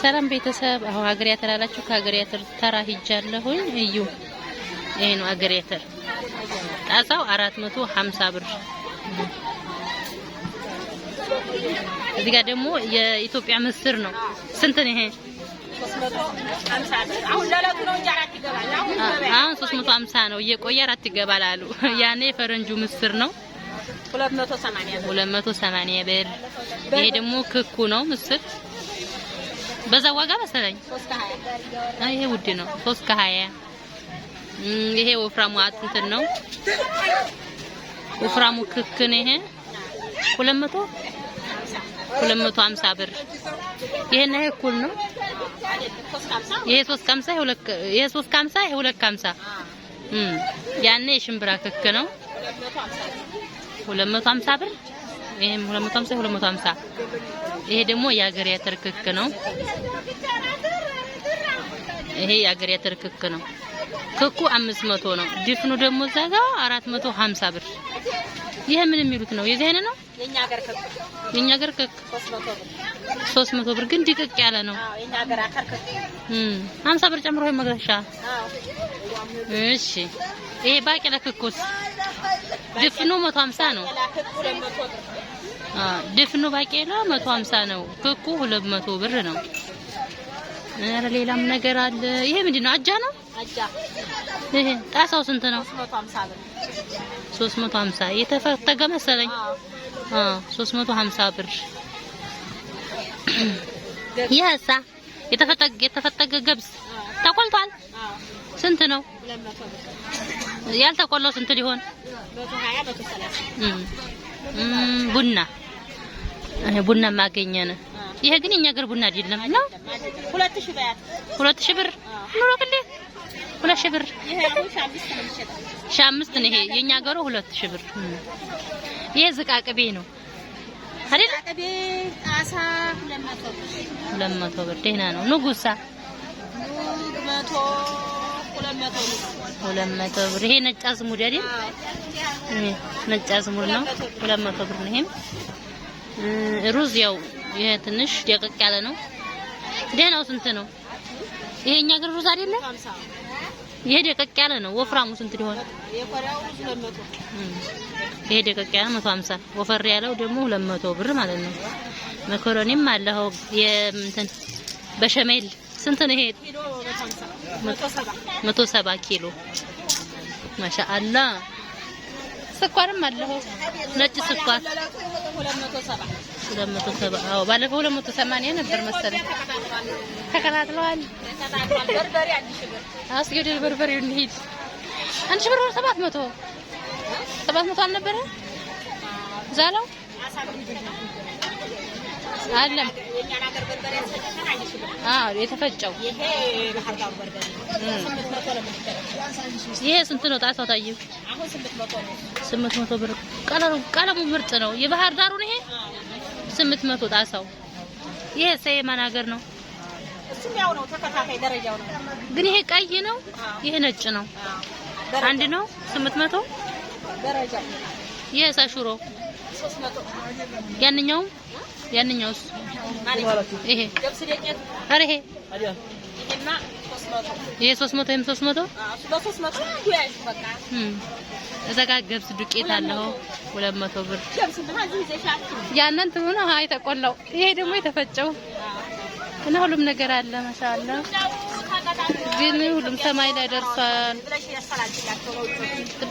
ሰላም ቤተሰብ አሁን ሀገር ያተላላችሁ ከሀገር ያተር ተራ ሂጃለሁኝ እዩ ይሄ ነው ሀገር ያተር ጣሳው 450 ብር እዚህ ጋር ደግሞ የኢትዮጵያ ምስር ነው ስንት ነው ይሄ 350 አሁን ለለቱ ነው እንጂ 4 ይገባል አሁን 350 ነው እየቆየ 4 ይገባል አሉ ያኔ ፈረንጁ ምስር ነው 280 ብር ይሄ ደግሞ ክኩ ነው ምስር በዛ ዋጋ መሰለኝ 320 ይሄ ውድ ነው 320 ይሄ ወፍራሙ እንትን ነው ወፍራሙ ክክ ነው ይሄ 250 ብር ይሄና ይሄ እኩል ነው ይሄ 350 ይሄ 350 ይሄ 250 ያኔ የሽምብራ ክክ ነው 250 ብር ይሄም 250 ይሄ ደግሞ የሀገር ያተር ክክ ነው ይሄ የሀገር ያተር ክክ ነው ክኩ 500 ነው ድፍኑ ደግሞ እዛጋ 450 ብር ይሄ ምን የሚሉት ነው የዚህ አይነት ነው የኛ ሀገር ክክ 300 ብር ግን ድቅቅ ያለ ነው አዎ የኛ ሀገር አከር ክክ 50 ብር ጨምሮ ይሄ መግረሻ አዎ እሺ ይሄ ባቄላ ክኩስ ድፍኑ 150 ነው ድፍኑ ባቄላ 150 ነው ክኩ 200 ብር ነው ኧረ ሌላም ነገር አለ ይሄ ምንድነው አጃ ነው አጃ ይሄ ጣሳው ስንት ነው 350 ብር 350 የተፈተገ መሰለኝ 350 ብር ያሳ የተፈተገ ገብስ ተቆልቷል ስንት ነው 200 ብር ያልተቆላው ስንት ሊሆን 120 130 ቡና ማገኘነ ይሄ ግን የኛ ሀገር ቡና አይደለም ነው 2000 በያት 2000 ብር ኑሮ ከለ 2000 ብር ይሄ አሁን 5 ነው የሚሸጠው 5 ነው ይሄ የኛ ሀገሩ 2000 ብር ይሄ ዝቃቅቤ ነው አይደል ዝቃቅቤ ጣሳ 200 ብር ደህና ነው ንጉሳ 200 ብር ይሄ ነጭ አዝሙድ አይደል ነጭ አዝሙድ ነው 200 ብር ነው ይሄም ሩዝ ያው ይሄ ትንሽ ደቀቅ ያለ ነው ደህናው ስንት ነው ይሄኛ ሀገር ሩዝ አይደለ 50 ይሄ ደቀቅ ያለ ነው ወፍራሙ ስንት ሊሆን የኮሪያው 200 ይሄ ደቀቅ ያለ 150 ወፈር ያለው ደግሞ 200 ብር ማለት ነው መኮረኒም አለው የእንትን በሸሜል ስንት ነው ይሄ ኪሎ 170 ኪሎ ማሻአላ ስኳርም አለው ነጭ ስኳር 270 አዎ ባለፈው 280 ነበር መሰለኝ ተከታትለዋል በርበሬ 1000 ብር አስገደል በርበሬው እንሂድ 1000 ብር 700 አልነበረ ዛላው አለም የኛ ሀገር በርበሬ ያሰጠን 1000 ብር የተፈጨው ይሄ ባህር ዳር በርበሬ 800 ነው ይሄ ስንት ነው ጣሳው ታየው አሁን 800 ብር ቀለሙ ምርጥ ነው የባህር ዳሩ ነው ይሄ 800 ጣሳው ይሄ ሰየማን ሀገር ነው እሱም ያው ነው ተከታታይ ደረጃው ነው ግን ይሄ ቀይ ነው ይሄ ነጭ ነው አንድ ነው 800 ደረጃው ይሄ ሳሹሮ 300 ያንኛውስ ይሄ ገብስ ደቂት አረ ይሄ ይሄማ 300 ይሄ 300 ይሄም 300 በ300 ያይሽ በቃ እዛ ጋር ገብስ ዱቄት አለው 200 ብር ገብስ እንደዚህ ይዘሻል ያንን ትሆነ ሃይ ተቆላው ይሄ ደግሞ የተፈጨው እና ሁሉም ነገር አለ ማሻአላ ግን ሁሉም ሰማይ ላይ ደርሷል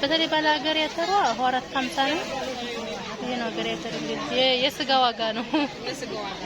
በተለይ ባለ ሀገር ያተሯ 450 ነው ይሄ ነው ሀገር ያተር የስጋ ዋጋ ነው የስጋ ዋጋ